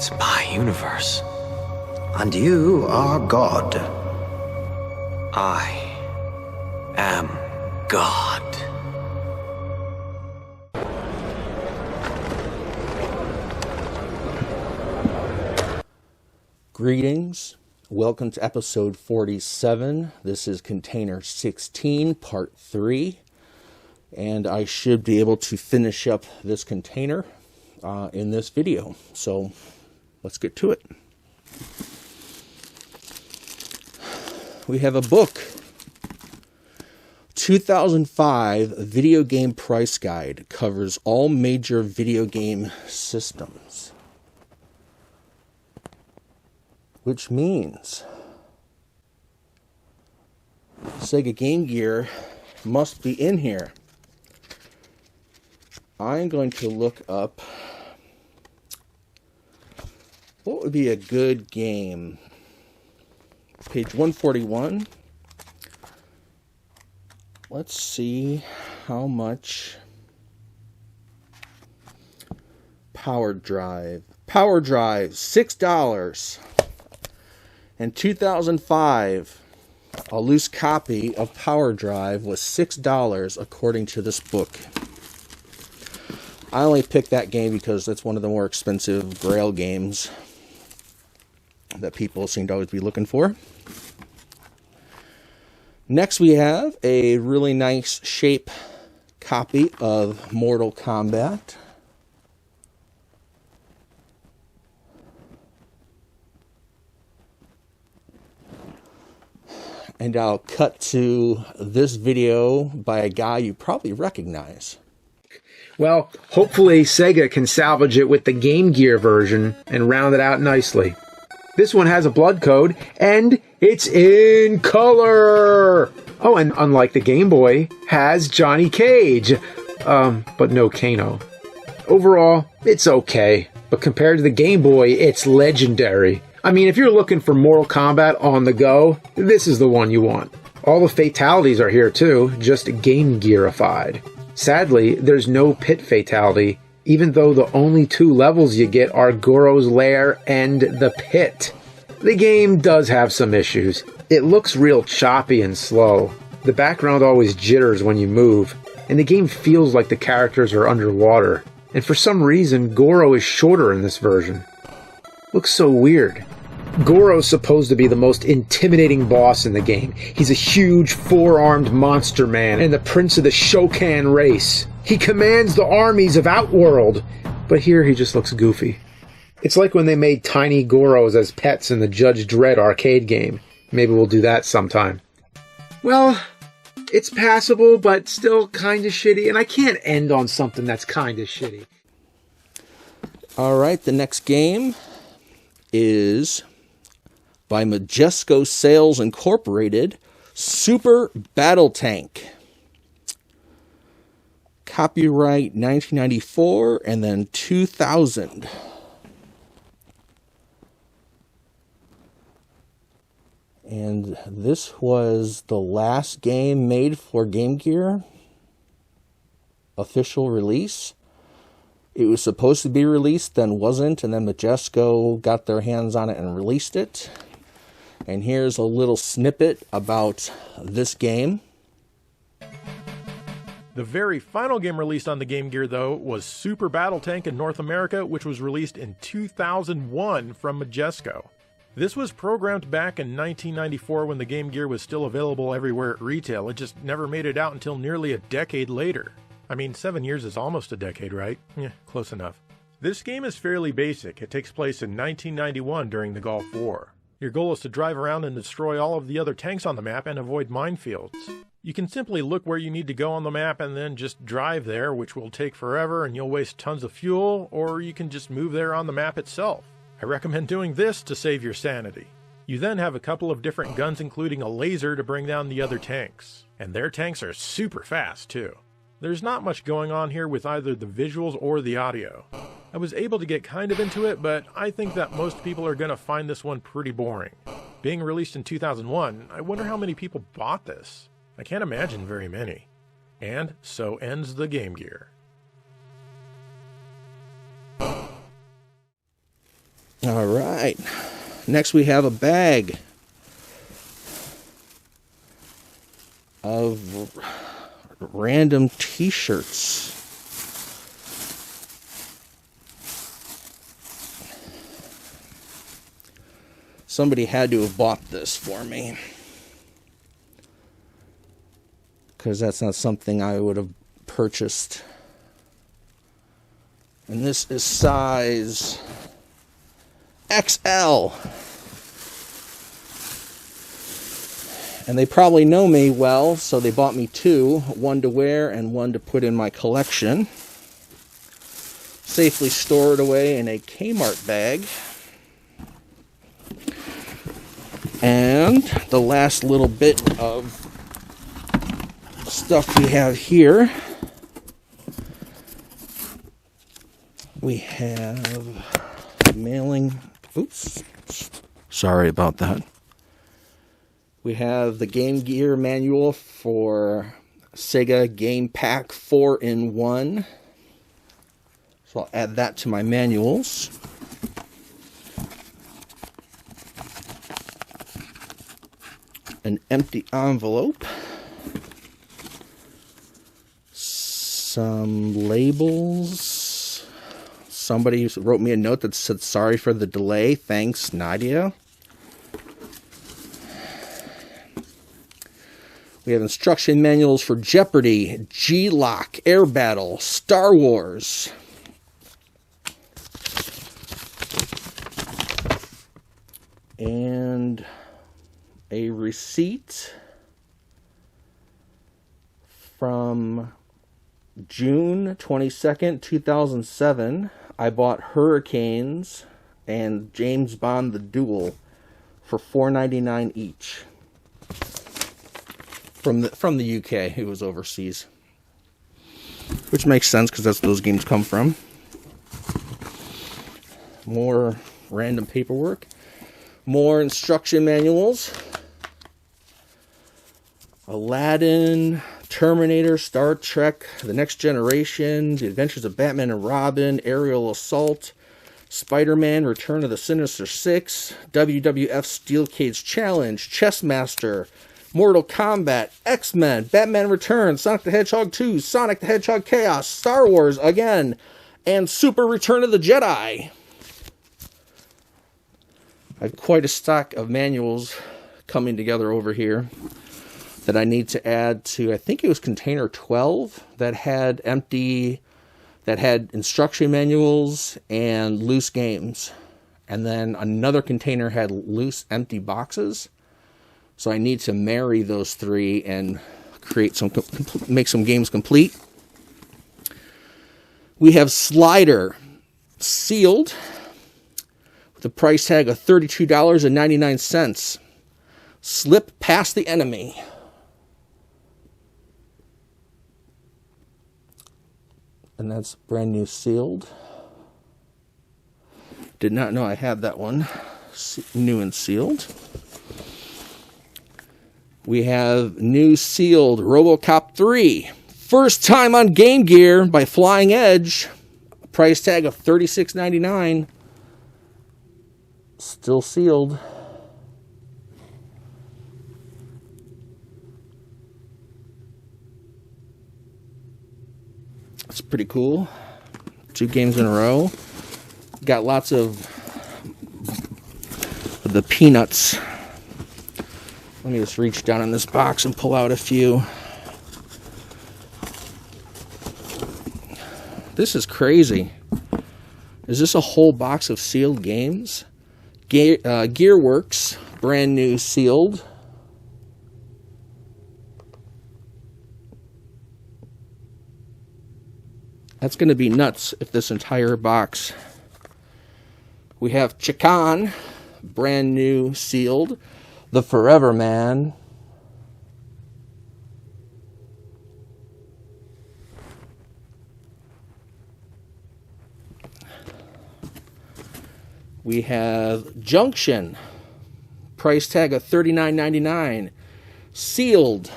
It's my universe. And you are God. I am God. Greetings. Welcome to episode 47. This is container 16, part 3. And I should be able to finish up this container in this video. So let's get to it. We have a book. 2005 Video Game Price Guide covers all major video game systems. Which means Sega Game Gear must be in here. I'm going to look up what would be a good game. Page 141. Let's see how much Power Drive. Power Drive, $6. In 2005, a loose copy of Power Drive was $6 according to this book. I only picked that game because that's one of the more expensive Grail games that people seem to always be looking for. Next we have a really nice shape copy of Mortal Kombat. And I'll cut to this video by a guy you probably recognize. Well, hopefully Sega can salvage it with the Game Gear version and round it out nicely. This one has a blood code, and it's in color! Oh, and unlike the Game Boy, has Johnny Cage, but no Kano. Overall, it's okay, but compared to the Game Boy, it's legendary. I mean, if you're looking for Mortal Kombat on the go, this is the one you want. All the fatalities are here too, just Game Gearified. Sadly, there's no pit fatality, even though the only 2 levels you get are Goro's Lair and the Pit. The game does have some issues. It looks real choppy and slow. The background always jitters when you move, and the game feels like the characters are underwater. And for some reason, Goro is shorter in this version. Looks so weird. Goro's supposed to be the most intimidating boss in the game. He's a huge 4-armed monster man and the prince of the Shokan race. He commands the armies of Outworld, but here he just looks goofy. It's like when they made tiny Goros as pets in the Judge Dredd arcade game. Maybe we'll do that sometime. Well, it's passable, but still kinda shitty, and I can't end on something that's kinda shitty. Alright, the next game is by Majesco Sales Incorporated, Super Battle Tank. Copyright 1994 and then 2000. And this was the last game made for Game Gear. Official release. It was supposed to be released, then wasn't, and then Majesco got their hands on it and released it. And here's a little snippet about this game. The very final game released on the Game Gear, though, was Super Battle Tank in North America, which was released in 2001 from Majesco. This was programmed back in 1994 when the Game Gear was still available everywhere at retail. It just never made it out until nearly a decade later. I mean, 7 years is almost a decade, right? Yeah, close enough. This game is fairly basic. It takes place in 1991 during the Gulf War. Your goal is to drive around and destroy all of the other tanks on the map and avoid minefields. You can simply look where you need to go on the map and then just drive there, which will take forever and you'll waste tons of fuel, or you can just move there on the map itself. I recommend doing this to save your sanity. You then have a couple of different guns, including a laser, to bring down the other tanks. And their tanks are super fast, too. There's not much going on here with either the visuals or the audio. I was able to get kind of into it, but I think that most people are going to find this one pretty boring. Being released in 2001, I wonder how many people bought this. I can't imagine very many. And so ends the Game Gear. All right. Next we have a bag of random t-shirts. Somebody had to have bought this for me, because that's not something I would have purchased. And this is size XL. And they probably know me well, so they bought me two, one to wear and one to put in my collection. Safely stored away in a Kmart bag. And the last little bit of stuff we have here, we have mailing. Oops, sorry about that. We have the Game Gear manual for Sega Game Pack 4-in-1. So I'll add that to my manuals. An empty envelope. Some labels. Somebody wrote me a note that said, "Sorry for the delay. Thanks, Nadia." We have instruction manuals for Jeopardy, G-Lock, Air Battle, Star Wars. And a receipt from June 22nd, 2007. I bought Hurricanes and James Bond the Duel for $4.99 each. From the UK. It was overseas. Which makes sense because that's where those games come from. More random paperwork. More instruction manuals. Aladdin, Terminator, Star Trek, The Next Generation, The Adventures of Batman and Robin, Aerial Assault, Spider-Man, Return of the Sinister Six, WWF Steel Cage Challenge, Chessmaster, Mortal Kombat, X-Men, Batman Returns, Sonic the Hedgehog 2, Sonic the Hedgehog Chaos, Star Wars again, and Super Return of the Jedi. I have quite a stock of manuals coming together over here that I need to add to, I think it was container 12 that had instruction manuals and loose games. And then another container had loose empty boxes. So I need to marry those three and make some games complete. We have Slider, sealed, with a price tag of $32.99. Slip past the enemy. And that's brand new sealed. Did not know I had that one. New and sealed. We have new sealed RoboCop 3. First time on Game Gear by Flying Edge. Price tag of $36.99. Still sealed. That's pretty cool. 2 games in a row. Got lots of the peanuts. Let me just reach down in this box and pull out a few. This is crazy. Is this a whole box of sealed games? Gearworks, brand new sealed. That's going to be nuts if this entire box. We have Chikan, brand new sealed. The Forever Man. We have Junction. Price tag of $39.99. Sealed.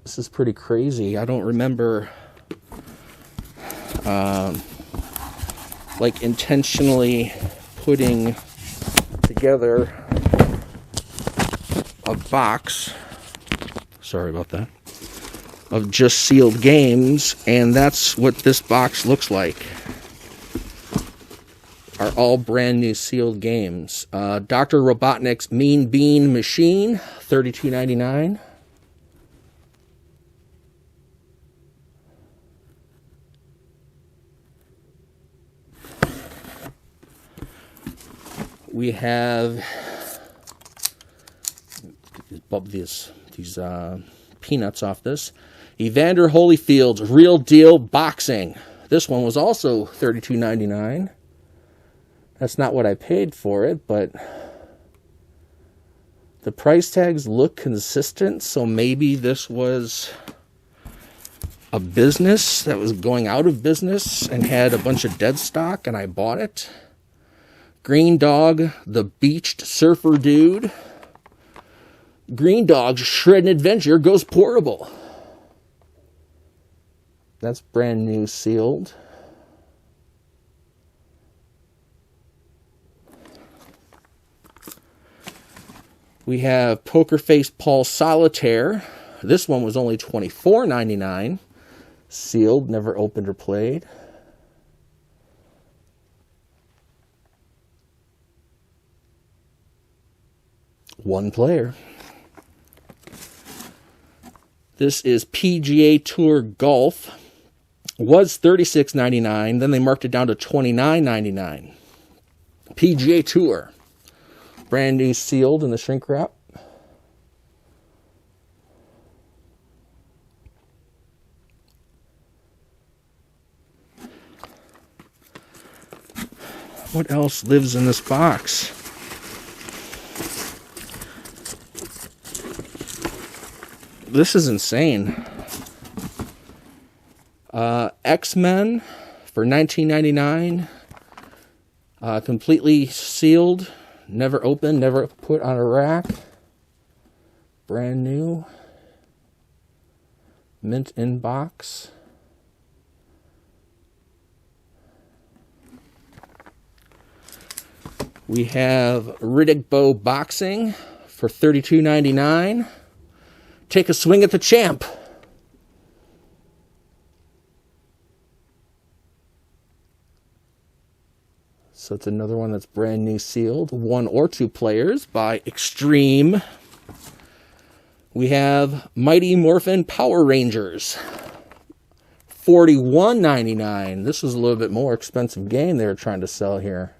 This is pretty crazy. I don't remember like intentionally putting together a box, sorry about that, of just sealed games, and that's what this box looks like. Are all brand new sealed games. Dr. Robotnik's Mean Bean Machine, $32.99. We have these peanuts off this. Evander Holyfield's Real Deal Boxing. This one was also $32.99. That's not what I paid for it, but the price tags look consistent, so maybe this was a business that was going out of business and had a bunch of dead stock, and I bought it. Green Dog, the Beached Surfer Dude. Green Dog's Shreddin' Adventure goes portable. That's brand new sealed. We have Poker Face Paul Solitaire. This one was only $24.99. Sealed, never opened or played. One player. This is PGA Tour Golf. Was $36.99. Then they marked it down to $29.99. PGA Tour. Brand new sealed in the shrink wrap. What else lives in this box? This is insane. X-Men for $19.99. Completely sealed. Never opened, never put on a rack. Brand new. Mint in box. We have Riddick Bowe Boxing for $32.99. Take a swing at the champ. So it's another one that's brand new sealed. 1 or 2 players by Extreme. We have Mighty Morphin Power Rangers. $41.99. This was a little bit more expensive game they were trying to sell here.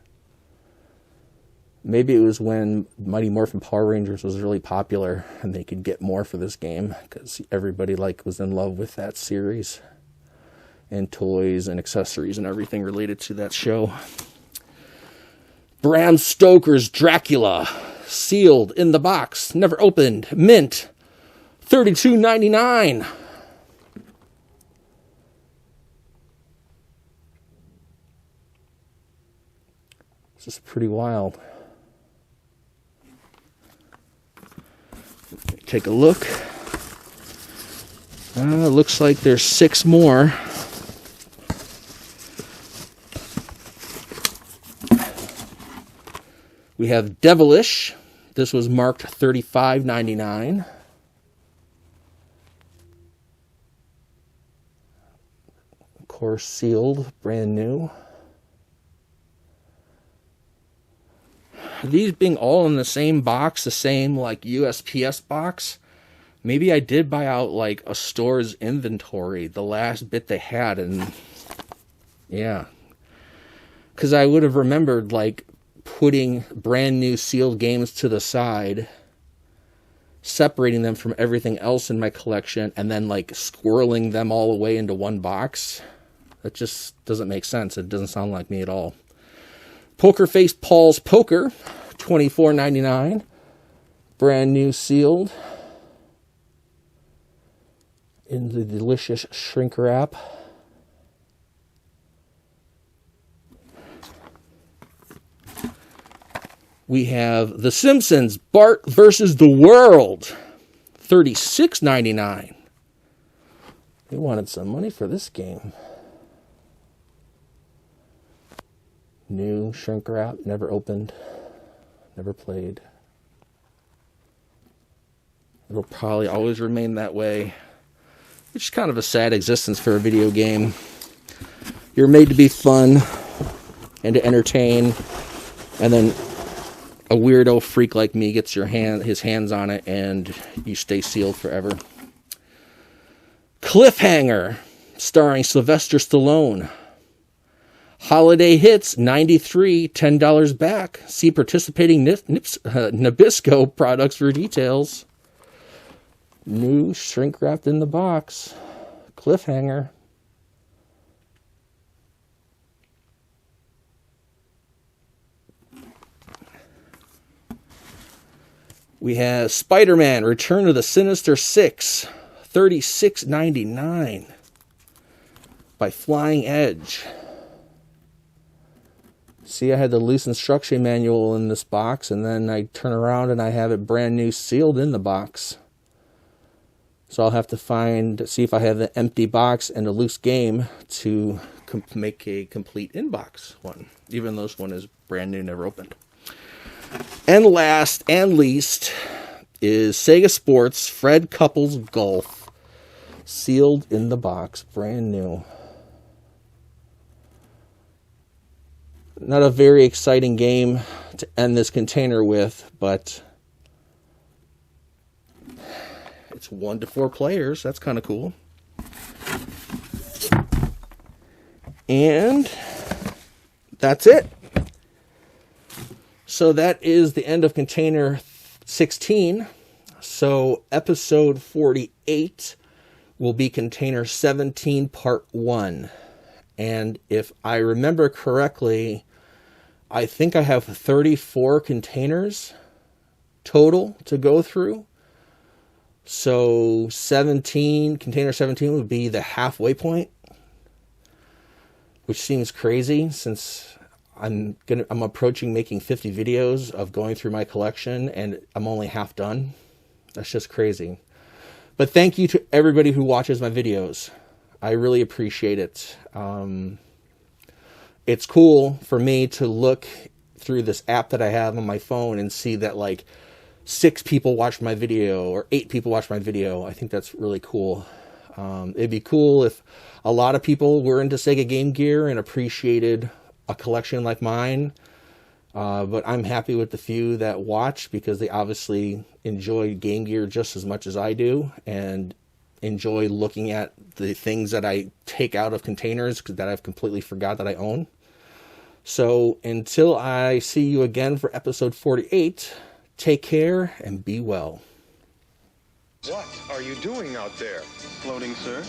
Maybe it was when Mighty Morphin Power Rangers was really popular and they could get more for this game because everybody was in love with that series and toys and accessories and everything related to that show. Bram Stoker's Dracula, sealed in the box, never opened, mint, $32.99. This is pretty wild. Take a look. Looks like there's 6 more. We have Devilish. This was marked $35.99. Of course, sealed, brand new. These being all in the same box, the same USPS box, maybe I did buy out a store's inventory, the last bit they had, and yeah. Because I would have remembered putting brand new sealed games to the side, separating them from everything else in my collection, and then squirreling them all away into one box. That just doesn't make sense. It doesn't sound like me at all. Poker Face Paul's Poker, $24.99. Brand new sealed in the delicious shrink wrap. We have The Simpsons Bart versus the World, $36.99. They wanted some money for this game. New shrink wrap, never opened, never played. It'll probably always remain that way, which is kind of a sad existence for a video game. You're made to be fun and to entertain, and then a weirdo freak like me gets his hands on it, and you stay sealed forever. Cliffhanger, starring Sylvester Stallone. Holiday Hits 93, $10 back. See participating Nabisco products for details. New shrink wrapped in the box. Cliffhanger. We have Spider-Man Return to the Sinister Six, $36.99 by Flying Edge. See, I had the loose instruction manual in this box, and then I turn around and I have it brand new sealed in the box. So I'll have to see if I have the empty box and a loose game to make a complete inbox one, even though this one is brand new, never opened. And last and least is Sega Sports Fred Couples Golf, sealed in the box, brand new. Not a very exciting game to end this container with, but it's 1 to 4 players. That's kind of cool. And that's it. So that is the end of container 16. So episode 48 will be container 17 part 1. And if I remember correctly, I think I have 34 containers total to go through. So container 17 would be the halfway point, which seems crazy since I'm approaching making 50 videos of going through my collection, and I'm only half done. That's just crazy. But thank you to everybody who watches my videos. I really appreciate it. It's cool for me to look through this app that I have on my phone and see that like 6 people watched my video or 8 people watched my video. I think that's really cool. It'd be cool if a lot of people were into Sega Game Gear and appreciated a collection like mine. But I'm happy with the few that watch because they obviously enjoy Game Gear just as much as I do and enjoy looking at the things that I take out of containers that I've completely forgot that I own. So until I see you again for episode 48, take care and be well. What are you doing out there? Floating, sir?